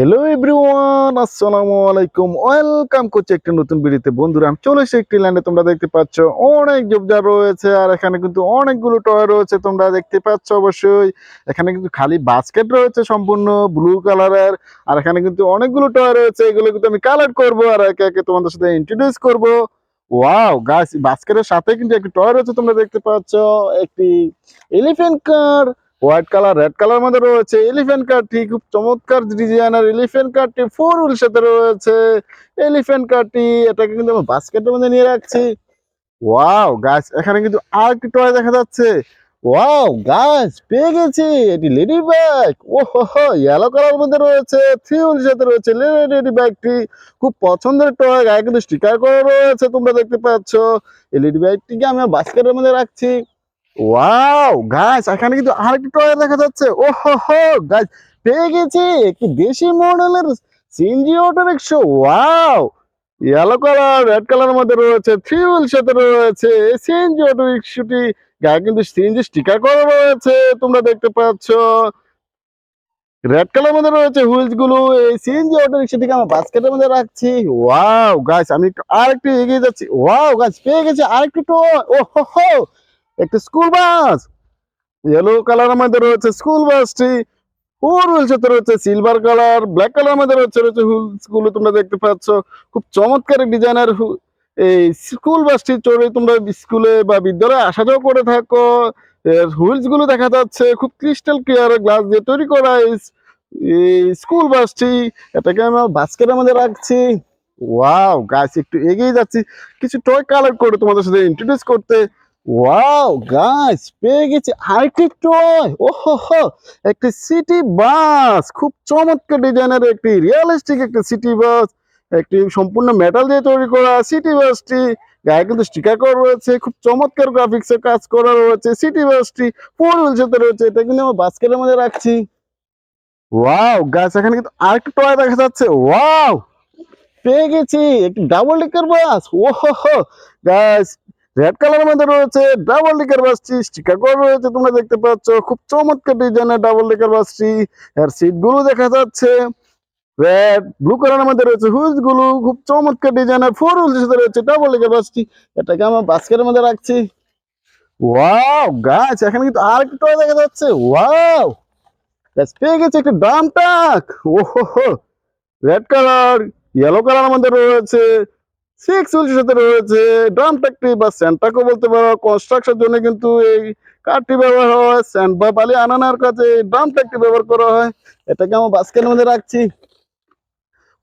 Hello everyone, আসসালামু আলাইকুম। Welcome করছি একটি নতুন ভিডিওতে। বন্ধুরা, আমি চলে এসেছি একটি ল্যান্ডে। তোমরা দেখতে পাচ্ছ অনেক জবদার রয়েছে, আর এখানে কিন্তু অনেকগুলো টয় রয়েছে। তোমরা দেখতে পাচ্ছ অবশ্যই। এখানে কিন্তু খালি বাস্কেট রয়েছে সম্পূর্ণ ব্লু কালারের, আর এখানে কিন্তু অনেকগুলো টয় রয়েছে। এগুলো কিন্তু আমি কালেক্ট করবো আর একে একে তোমাদের সাথে ইন্ট্রোডিউস করবো। ওয়াও গাইস, বাস্কেটের সাথে কিন্তু একটি টয় রয়েছে। তোমরা দেখতে পাচ্ছ একটি এলিফ্যান্ট কার। হোয়াইট কালার রেড কালার মধ্যে রয়েছে এলিফ্যান্ট কারটি। খুব চমৎকার ডিজাইনার এলিফ্যান্ট কারটি 4 হুইল সাথে রয়েছে এলিফ্যান্ট কারটি। এটাকে কিন্তু আমি বাস্কেটের মধ্যে নিয়ে রাখছি। ওয়াও গাছ, এখানে কিন্তু আরেকটি টয় দেখা যাচ্ছে। ওয়াও গাছ, পেয়ে গেছি এটি লেডি ব্যাগ। ও হো হো, ইয়েলো কালার মধ্যে রয়েছে 3 হুইল সাথে রয়েছে লেডি ব্যাগটি। খুব পছন্দের টয়, গায়ে কিন্তু স্টিকার করা রয়েছে। তোমরা দেখতে পাচ্ছ এই লেডি ব্যাগটিকে আমি বাস্কেটের মধ্যে রাখছি। ওয়াও গাইস, এখানে কিন্তু আরেকটি টয় দেখা যাচ্ছে। ও হো হো গাইস, পেয়ে গেছি একটি দেশি মডেলের CNG auto rickshaw. Wow, yellow colour red কালারের মধ্যে রয়েছে 3 হুইল সাথে রয়েছে এই সিএনজি অটো রিক্সাটি। গায়ে কিন্তু সিএনজি স্টিকার করা রয়েছে। তোমরা দেখতে পাচ্ছ রেড কালার মধ্যে রয়েছে হুইলস গুলো। এই সিএনজি অটো রিক্সাটিকে আমার বাস্কেটের মধ্যে রাখছি। ওয়াও গাইস, আমি একটু আরেকটু এগিয়ে যাচ্ছি। ওয়াও গাইস, পেয়ে গেছি আরেকটু টয়। ও হো হো, একটা স্কুল বাস। ইয়েলো কালারের মধ্যে রয়েছে স্কুল বাসটি। 4 হুইল সাথে রয়েছে সিলভার কালার, ব্ল্যাক কালার মধ্যে রয়েছে হুইলস গুলো। তোমরা দেখতে পাচ্ছ খুব চমৎকার ডিজাইনের এই স্কুল বাসটি চড়ে তোমরা স্কুলে বা বিদ্যালয়ে আসা যাওয়া করে থাকো। এর হুইলস গুলো দেখা যাচ্ছে খুব ক্রিস্টাল ক্লিয়ার গ্লাস দিয়ে তৈরি করা এই স্কুল বাসটি। এটাকে আমি আমার বাস্কেটের মধ্যে রাখছি। ওয়াও গাছ, একটু এগিয়ে যাচ্ছি কিছু টয় কালেক্ট করে তোমাদের সাথে ইন্ট্রোডিউস করতে। ওয়াও গাইস, পেয়ে গেছি আরেকটি টয়। ও হো হো, একটি সিটি বাস। খুব চমৎকার ডিজাইনের একটি রিয়েলিস্টিক একটি সিটি বাস। একটি সম্পূর্ণ মেটাল দিয়ে তৈরি করা সিটি বাসটি। গায়ে কিন্তু স্টিকার করা রয়েছে, খুব চমৎকার গ্রাফিক্স এর কাজ করা রয়েছে সিটি বাসটি। 4 হুইল সাথে রয়েছে। এটা কিন্তু আমার বাস্কেটের মধ্যে রাখছি। ওয়াও গাইস, এখানে কিন্তু আরেকটা টয় দেখা যাচ্ছে। ওয়াও, পেয়ে গেছি একটি ডাবল ডেকার বাস। ও হো হো গাইস, রেড কালারের মধ্যে রয়েছে ডাবল ডেকার বাসটি। স্টিকার করা রয়েছে। তোমরা দেখতে পাচ্ছ খুব চমৎকার ডিজাইনের ডাবল ডেকার বাসটি। এর সিট গুলো দেখা যাচ্ছে রেড ব্লু কালারের মধ্যে রয়েছে হুইলস গুলো। খুব চমৎকার ডিজাইনের 4 হুইলস সাথে রয়েছে ডাবল ডেকার বাসটি। এটাকে আমার বাস্কেটের মধ্যে রাখছি। ওয়াও গাছ, এখানে কিন্তু আরেকটা টয় দেখা যাচ্ছে। ওয়াও গাছ, পেয়ে গেছে একটা ডাম ট্রাক। ও হো হো, রেড কালার ইয়েলো কালারের মধ্যে রয়েছে 6 হুইলের সাথে রয়েছে ড্রাম ট্রাকটি বা স্যান্ডটাকও বলতে পারো। কনস্ট্রাকশনের জন্য কিন্তু এই কাঠটি ব্যবহার হয়। স্যান্ড বা বালি আনানোর কাজে এই ড্রাম ট্রাকটি ব্যবহার করা হয়। এটাকে আমার বাস্কেটের মধ্যে রাখছি।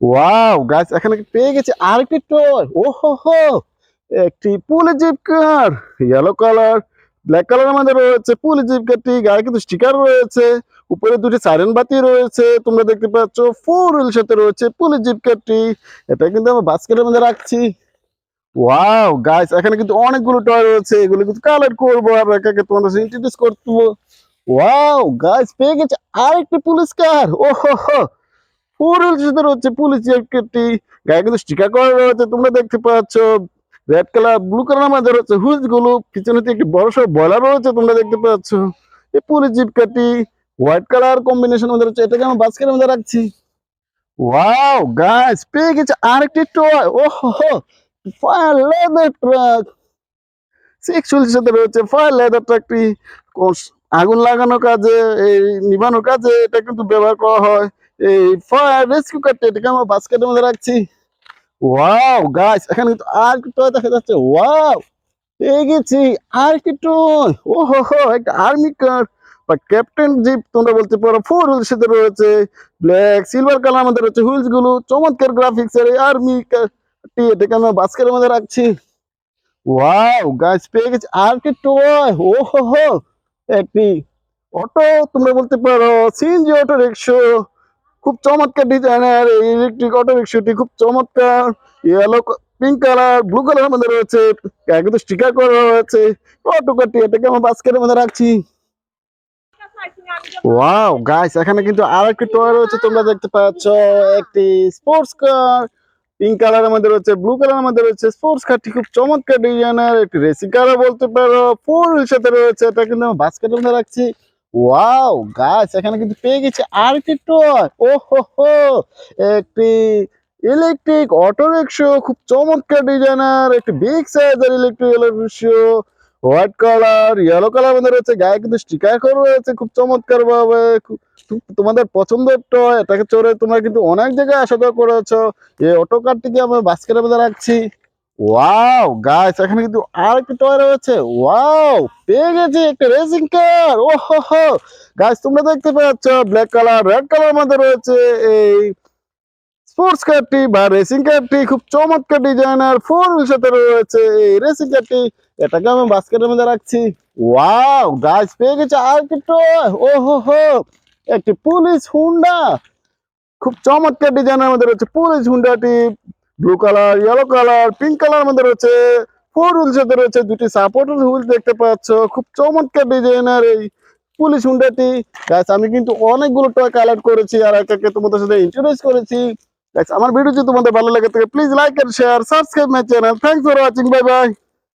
ওয়াও গাইস, এখানে পেয়ে গেছি আরেকটি টয়। ও হো হো, একটি পুলি জিপ কার। ইয়েলো কালার ব্ল্যাক কালারের মধ্যে রয়েছে পুলি জিপ কারটি। গায়ে কিন্তু স্টিকার রয়েছে। উপরে দুটি সাইরেন বাতি রয়েছে। তোমরা দেখতে পাচ্ছ 4 হুইল সাথে রয়েছে পুলি জিপ কারটি। এটা কিন্তু আমি বাস্কেটের মধ্যে রাখছি। ওয়াও গাইস, এখানে কিন্তু অনেকগুলো টয় রয়েছে। এগুলো কিন্তু কালেক্ট করবো আর একে একে তোমাদের সাথে ইন্ট্রোডিউস করবো। ওয়াও গাইস, পেয়ে গেছে আরেকটি পুলিশ কার। ও হো হো, 4 হুইল সাথে রয়েছে পুলিশ জ্যাকেটটি। গায়ে কিন্তু স্টিকার করা রয়েছে। তোমরা দেখতে পাচ্ছ রেড কালার ব্লু কালার মধ্যে রয়েছে হুইলস গুলো। পিছনে একটি বড় সড় বয়লার রয়েছে। তোমরা দেখতে পাচ্ছ এই পুলিশ জিপকাটি হোয়াইট কালার কম্বিনেশন মধ্যে রয়েছে। এটাকে আমি বাস্কেটের মধ্যে রাখছি। ওয়াও গাইস, পেয়ে গেছে আরেকটি টয়। ও হো হো, ফায়ার লেদার ট্রাক। 6 হুইলের সাথে রয়েছে ফায়ার লেদার ট্রাকটি। আগুন লাগানোর কাজে, এই নিভানোর কাজে এটা কিন্তু ব্যবহার করা হয়। এই ফায়ার রেস্কিউ কারটি। এটাকে আমরা বাস্কেটের মধ্যে রাখছি। ওয়াও গাইস, এখানে কিন্তু আর কি টয় দেখা যাচ্ছে। ওয়াও, পেয়ে গেছি আর কি টয়। ও হো হো, একটা আর্মি কার বা ক্যাপ্টেন জিপ তোমরা বলতে পারো। 4 হুইলের সাথে রয়েছে ব্ল্যাক সিলভার কালার মধ্যে রয়েছে হুইলস গুলো। চমৎকার গ্রাফিক্স এর এই আর্মি কারটি। এটাকে আমরা বাস্কেটের মধ্যে রাখছি। ওয়াও গাইস, পেয়ে গেছি আর কি টয়। ও হো হো, একটি অটো তোমরা বলতে পারো সিএনজি অটো রিক্সা। খুব চমৎকার ডিজাইনের এই ইলেকট্রিক অটো রিক্সাটি। খুব চমৎকার ইয়েলো পিঙ্ক কালার ব্লু কালারের মধ্যে রয়েছে। কিন্তু স্টিকার করা রয়েছে অটো কারটি। এটাকে আমার বাস্কেটের মধ্যে রাখছি। ওয়াও গাইস, এখানে কিন্তু আরেকটি টয় রয়েছে। তোমরা দেখতে পাচ্ছ একটি স্পোর্টস কার। পিঙ্ক কালারের মধ্যে রয়েছে ব্লু কালারের মধ্যে রয়েছে স্পোর্টস কারটি। খুব চমৎকার ডিজাইনের একটি রেসিং কারও বলতে পারো। 4 হুইল সাথে রয়েছে। এটা কিন্তু আমি বাস্কেটের মধ্যে রাখছি। ওয়াও গাইস, এখানে কিন্তু পেয়ে গেছি আরেকটি টয়। ও হো হো, একটি ইলেকট্রিক অটো রিক্সা, খুব চমৎকার ডিজাইনার একটি বিগ সাইজের ইলেকট্রিক রিক্সা। হোয়াইট কালার, ইয়েলো কালার মধ্যে রয়েছে, গায়ে কিন্তু স্টিকার করা রয়েছে খুব চমৎকার ভাবে। তোমাদের পছন্দের টয়, এটাকে চড়ে তোমরা কিন্তু অনেক জায়গায় আসা যাওয়া করেছো। এই অটো কারটিকে আমি বাস্কেটের মধ্যে রাখছি। ওয়াও গাইস, এখানে কিন্তু আরেকটি টয় রয়েছে। ওয়াও, পেয়ে গেছি একটা রেসিং কার। ও হো হো গাইস, তোমরা দেখতে পাচ্ছ ব্ল্যাক কালার রেড কালার মধ্যে রয়েছে এই স্পোর্টস কারটি বা রেসিং কারটি। খুব চমৎকার ডিজাইনার ফোর হুইল সাথে রয়েছে এই রেসিং কারটি। এটাকে আমি বাস্কেটের মধ্যে রাখছি। ওয়াও গাইস, পেয়ে গেছে আরেকটি টয়। ও হো হো, একটি পুলিশ হুন্ডা। খুব চমৎকার ডিজাইনের মধ্যে রয়েছে পুলিশ হুন্ডাটি। Blue colour, yellow colour, pink colour মধ্যে রয়েছে। ফোর হুইল সাথে রয়েছে, দুটি সাপোর্টের হুইল দেখতে পাচ্ছ। খুব চমৎকার ডিজাইনের এই পুলিশ হুন্ডাটি। গাইস, আমি কিন্তু অনেকগুলো টয় কালেক্ট করেছি আর এক একে তোমাদের সাথে ইন্ট্রোডিউস করেছি। গাইস, আমার ভিডিও যদি তোমাদের ভালো লাগে থাকে please like and share, subscribe my channel. Thanks for watching, bye by.